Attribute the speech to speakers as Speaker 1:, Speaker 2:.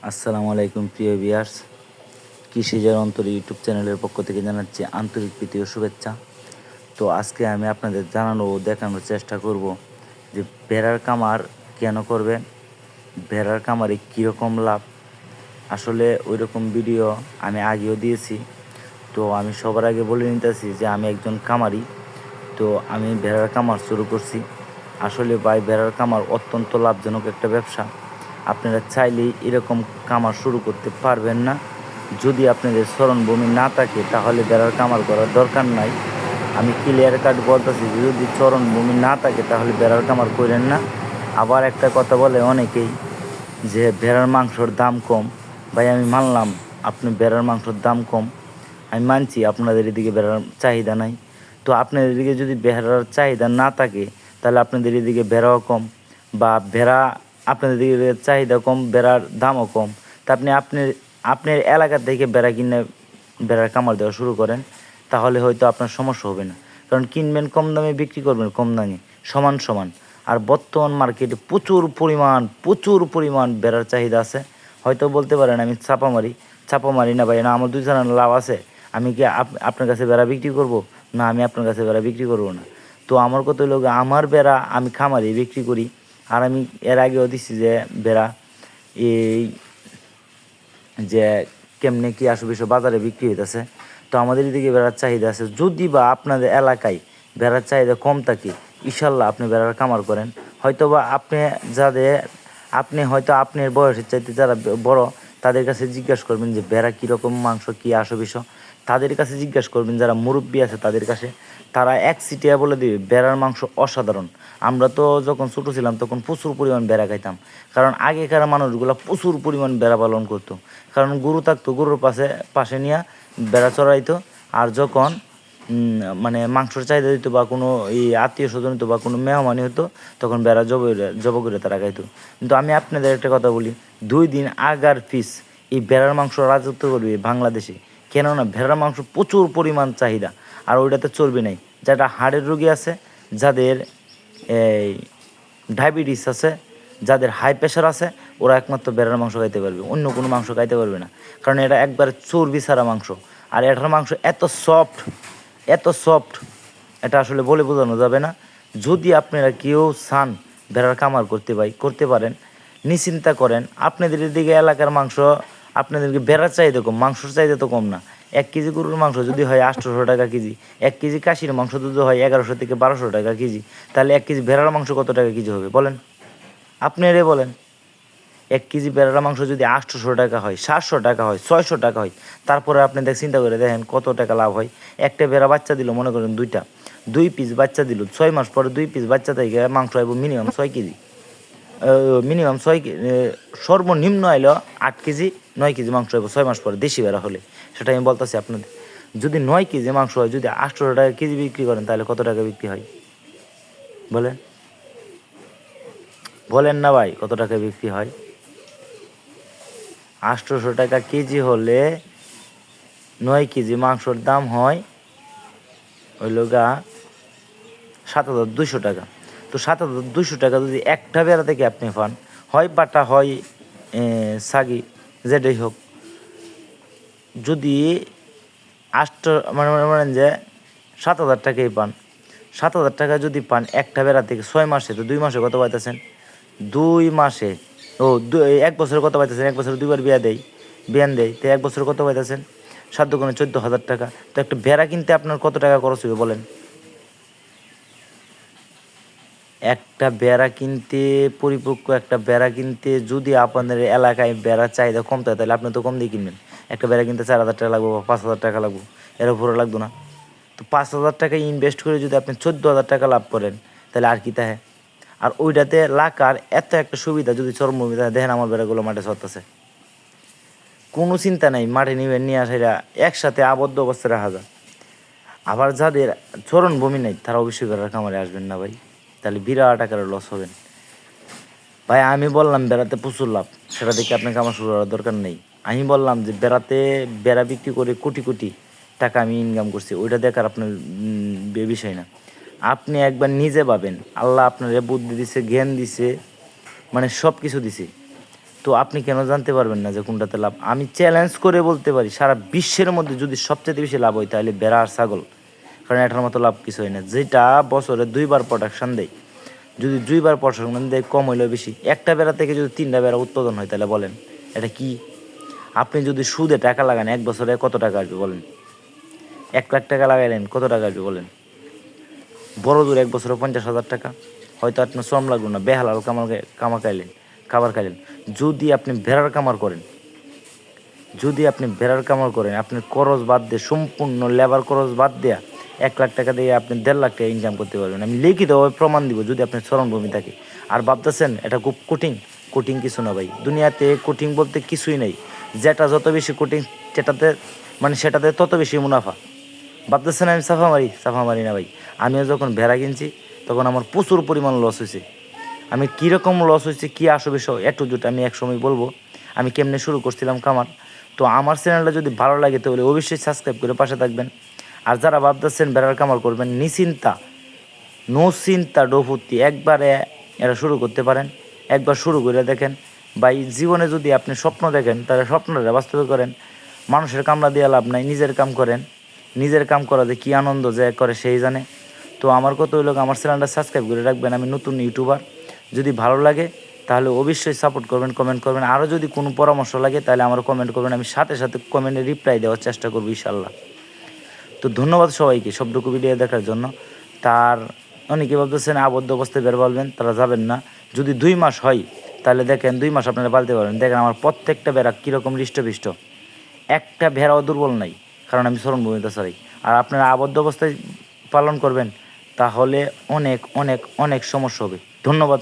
Speaker 1: আসসালামু আলাইকুম প্রিয় ভিউয়ার্স, কৃষিজার অন্তর ইউটিউব চ্যানেলের পক্ষ থেকে জানাচ্ছি আন্তরিক প্রীতি ও শুভেচ্ছা। তো আজকে আমি আপনাদের জানানো ও দেখানোর চেষ্টা করব যে ভেড়ার কামার কেন করবেন, ভেড়ার কামারে কীরকম লাভ। আসলে ওই রকম ভিডিও আমি আগেও দিয়েছি। তো আমি সবার আগে বলে নিতেছি যে আমি একজন কামারি। তো আমি ভেড়ার কামার শুরু করছি। আসলে ভাই, ভেড়ার কামার অত্যন্ত লাভজনক একটা ব্যবসা। আপনারা চাইলেই এরকম কামার শুরু করতে পারবেন না। যদি আপনাদের চরণভূমি না থাকে তাহলে ভেড়ার কামার করার দরকার নাই। আমি ক্লিয়ার কাট বলতেছি, যদি চরণভূমি না থাকে তাহলে ভেড়ার কামার করেন না। আবার একটা কথা বলে অনেকেই যে ভেড়ার মাংসর দাম কম। ভাই, আমি মানলাম আপনি ভেড়ার মাংসর দাম কম, আমি মানছি আপনাদের এদিকে ভেড়ার চাহিদা নাই। তো আপনাদের এদিকে যদি ভেড়ার চাহিদা না থাকে তাহলে আপনাদের এদিকে ভেড়াও কম, বা ভেড়া আপনাদের দিকে চাহিদা কম, ভেড়ার দামও কম। তা আপনার এলাকা থেকে ভেড়া কিনে ভেড়ার কামার দেওয়া শুরু করেন, তাহলে হয়তো আপনার সমস্যা হবে না। কারণ কিনবেন কম দামে, বিক্রি করবেন কম দামে, সমান সমান। আর বর্তমান মার্কেটে প্রচুর পরিমাণ ভেড়ার চাহিদা আছে। হয়তো বলতে পারেন আমি চাপা মারি না ভাই, না আমার 2 জনের লাভ আছে। আমি কি আপনার কাছে ভেড়া বিক্রি করব? না, আমি আপনার কাছে ভেড়া বিক্রি করব না। তো আমার কত লোক, আমার ভেড়া আমি খামারে বিক্রি করি। আর আমি এর আগেও দিচ্ছি যে ভেড়া এই যে কেমনে কি আসবে বাজারে বিক্রি হইতেছে। তো আমাদের এদিকে ভেড়ার চাহিদা আছে। যদি বা আপনাদের এলাকায় ভেড়ার চাহিদা কম থাকে, ইনশাল্লাহ আপনি ভেড়ার কামার করেন। হয়তো বা আপনি হয়তো আপনার বয়সের চাইতে যারা বড়, তাদের কাছে জিজ্ঞাসা করবেন যে ভেড়া কীরকম মাংস, কী আসো বিষয়। তাদের কাছে জিজ্ঞাসা করবেন, যারা মুরব্বী আছে তাদের কাছে। তারা এক সিটিয়া বলে দিবে ভেড়ার মাংস অসাধারণ। আমরা তো যখন ছোটো ছিলাম তখন প্রচুর পরিমাণ ভেড়া খাইতাম। কারণ আগেকার মানুষগুলো প্রচুর পরিমাণ ভেড়া পালন করতো। কারণ গরু থাকতো, গরুর পাশে নিয়ে ভেড়া চড়াইতো। আর যখন মানে মাংসর চাহিদা দিত বা কোনো এই আত্মীয় স্বজন হতো বা কোনো মেহমানি হতো, তখন ভেড়া জব করে তারা খাইতো। কিন্তু আমি আপনাদের একটা কথা বলি, 2 দিন আগার পিস এই ভেড়ার মাংস রাজত্ব করবে বাংলাদেশে। কেননা ভেড়ার মাংস প্রচুর পরিমাণ চাহিদা। আর ওইটাতে চর্বি নেই। যারা হাড়ের রোগী আছে, যাদের এই ডায়াবেটিস আছে, যাদের হাই প্রেশার আছে, ওরা একমাত্র ভেড়ার মাংস খাইতে পারবে, অন্য কোনো মাংস খাইতে পারবে না। কারণ এটা একবার চর্বি ছাড়া মাংস। আর এটার মাংস এত সফট, এটা আসলে বলে বোঝানো যাবে না। যদি আপনারা কেউ চান ভেড়ার কামার করতে পারেন, নিশ্চিন্তা করেন। আপনাদের এদিকে এলাকার মাংস, আপনাদেরকে ভেড়ার চাহিদা কম, মাংসর চাহিদা তো কম না। 1 কেজি গরুর মাংস যদি হয় 800 টাকা কেজি, 1 কেজি খাসির মাংস যদি হয় 1100 থেকে 1200 টাকা কেজি, তাহলে 1 কেজি ভেড়ার মাংস কত টাকা কেজি হবে বলেন? আপনারে বলেন। 1 কেজি ভেড়ার মাংস যদি 800 টাকা হয়, 700 টাকা হয়, 600 টাকা হয়, তারপরে আপনি চিন্তা করে দেখেন কত টাকা লাভ হয়। একটা ভেড়া বাচ্চা দিল, মনে করেন 2 পিস বাচ্চা দিল, 6 মাস পরে 2 পিস বাচ্চা থেকে মাংস আইব মিনিমাম 6 কেজি। মিনিমাম সর্বনিম্ন আইলো 8 কেজি, 9 কেজি মাংস আইব 6 মাস পরে, দেশি ভেড়া হলে। সেটা আমি বলতেছি আপনাদের। যদি 9 কেজি মাংস হয়, যদি 800 টাকা কেজি বিক্রি করেন, তাহলে কত টাকা বিক্রি হয় বলেন? বলেন না ভাই, কত টাকা বিক্রি হয়? 800 টাকা কেজি হলে 9 কেজি মাংসর দাম হয় হইল গা 7,200 টাকা। তো 7,200 টাকা যদি একটা বেড়া থেকে আপনি পান, হয় বাটা হয় সাগি, যেটাই হোক, যদি মানে যে 7,000 টাকাই পান, 7,000 টাকা যদি পান একটা বেড়া থেকে 6 মাসে, তো 2 মাসে কত পাইতেছেন? 2 মাসে 1 বছরে কত পাইতেছেন? 1 বছরে 2 বার বিয়ান দেয়, তো 1 বছরে কত পাইতেছেন? 7 × 14,000 টাকা। তো একটা ভেড়া কিনতে আপনার কত টাকা খরচ হবে বলেন? একটা বেড়া কিনতে, পরিপক্ক একটা বেড়া কিনতে, যদি আপনাদের এলাকায় বেড়ার চাহিদা কম থাকে, তাহলে আপনি তো কম দিয়ে কিনবেন। একটা বেড়া কিনতে 4,000 টাকা লাগবো বা 5,000 টাকা লাগবো, এর উপরে লাগতো না। তো 5,000 টাকা ইনভেস্ট করে যদি আপনি 14,000 টাকা লাভ করেন, তাহলে আর কি তাহে? আর ওইটাতে লাকার এত একটা সুবিধা, যদি চরমভূমি থাকে, দেখেন আমার বেড়াগুলো মাঠে চড়তেছে, কোনো চিন্তা নেই, মাঠে নিয়ে আসা একসাথে আবদ্ধ অবস্থায় রাখা যায়। আবার যাদের চরণভূমি নেই, তারা অবশ্যই বেড়ার খামারে আসবেন না ভাই, তাহলে বিরাট আকারে লস হবেন। ভাই, আমি বললাম বেড়াতে প্রচুর লাভ, সেটা দেখে আপনাকে আমার শুরু করার দরকার নেই। আমি বললাম যে বেড়া বিক্রি করে কোটি কোটি টাকা আমি ইনকাম করছি, ওইটা দেখার আপনার বিষয় না। আপনি একবার নিজে ভাবেন, আল্লাহ আপনার বুদ্ধি দিছে, জ্ঞান দিছে, মানে সব কিছু দিছে। তো আপনি কেন জানতে পারবেন না যে কোনটাতে লাভ? আমি চ্যালেঞ্জ করে বলতে পারি সারা বিশ্বের মধ্যে যদি সবচেয়ে বেশি লাভ হয় তাহলে ভেড়া আর ছাগল, কারণ এটার মতো লাভ কিছু হয় না। যেটা বছরে 2বার প্রোডাকশান দেয়, যদি 2বার প্রোডাকশান দেয় কম হইলেও বেশি, একটা বেড়া থেকে যদি 3টা বেড়া উৎপাদন হয় তাহলে বলেন এটা কি? আপনি যদি সুদে টাকা লাগান 1 বছরে কত টাকা আসবে বলেন? 1 লাখ টাকা লাগাইলেন কত টাকা আসবে বলেন? বড় দূর 1 বছরে 50,000 টাকা। হয়তো আপনার শ্রম লাগলো না, বেহালাল খাইলেন, খাবার খাইলেন। যদি আপনি ভেড়ার কামার করেন, আপনি খরচ বাদ দিয়ে, সম্পূর্ণ লেবার খরচ বাদ দেয়া 1 লাখ টাকা দিয়ে আপনি 1.5 লাখ টাকা ইনকাম করতে পারবেন। আমি লিখিতভাবে প্রমাণ দিব যদি আপনার চরণভূমি থাকে। আর ভাবতেছেন এটা খুব কঠিন কিছু না ভাই। দুনিয়াতে কঠিন বলতে কিছুই নেই। যেটা যত বেশি কঠিন সেটাতে তত বেশি মুনাফা। ভাবতেছেন আমি সাফা মারি না ভাই। আমিও যখন ভেড়া কিনছি তখন আমার প্রচুর পরিমাণ লস হয়েছে। আমি কীরকম লস হয়েছে, কী আসবে সব একটু জুট আমি একসময় বলবো আমি কেমনে শুরু করছিলাম খামার। তো আমার চ্যানেলটা যদি ভালো লাগে তাহলে অবশ্যই সাবস্ক্রাইব করে পাশে থাকবেন। আর যারা ভাবতেছেন ভেড়ার কামার করবেন, নো চিন্তা ডোফুর্তি একবারে এরা শুরু করতে পারেন। একবার শুরু করে দেখেন ভাই। জীবনে যদি আপনি স্বপ্ন দেখেন তাহলে স্বপ্নটা বাস্তবে করেন। মানুষের কামড়া দিয়ে লাভ নাই, নিজের কাম করেন। নিজের কাম করাতে কী আনন্দ যে করে সেই জানে। তো আমার কত হইল, আমার চ্যানেলটা সাবস্ক্রাইব করে রাখবেন। আমি নতুন ইউটিউবার, যদি ভালো লাগে তাহলে অবশ্যই সাপোর্ট করবেন, কমেন্ট করবেন। আরও যদি কোনো পরামর্শ লাগে তাহলে আমার কমেন্ট করবেন, আমি সাথে সাথে কমেন্টে রিপ্লাই দেওয়ার চেষ্টা করবো ইনশাল্লাহ। তো ধন্যবাদ সবাইকে সবটুকু ভিডিও দেখার জন্য। তার অনেকে ভাবতেছেন আবদ্ধ অবস্থায় বের পালবেন, তারা যাবেন না। যদি 2 মাস হয় তাহলে দেখেন 2 মাস আপনারা পালতে পারবেন। দেখেন আমার প্রত্যেকটা ভেড়া কীরকম হৃষ্টপুষ্ট, একটা ভেড়াও দুর্বল নাই, কারণ আমি চরণভূমিতে ছাড়াই। আর আপনারা আবদ্ধ অবস্থায় পালন করবেন তাহলে অনেক অনেক অনেক সমস্যা হবে। ধন্যবাদ।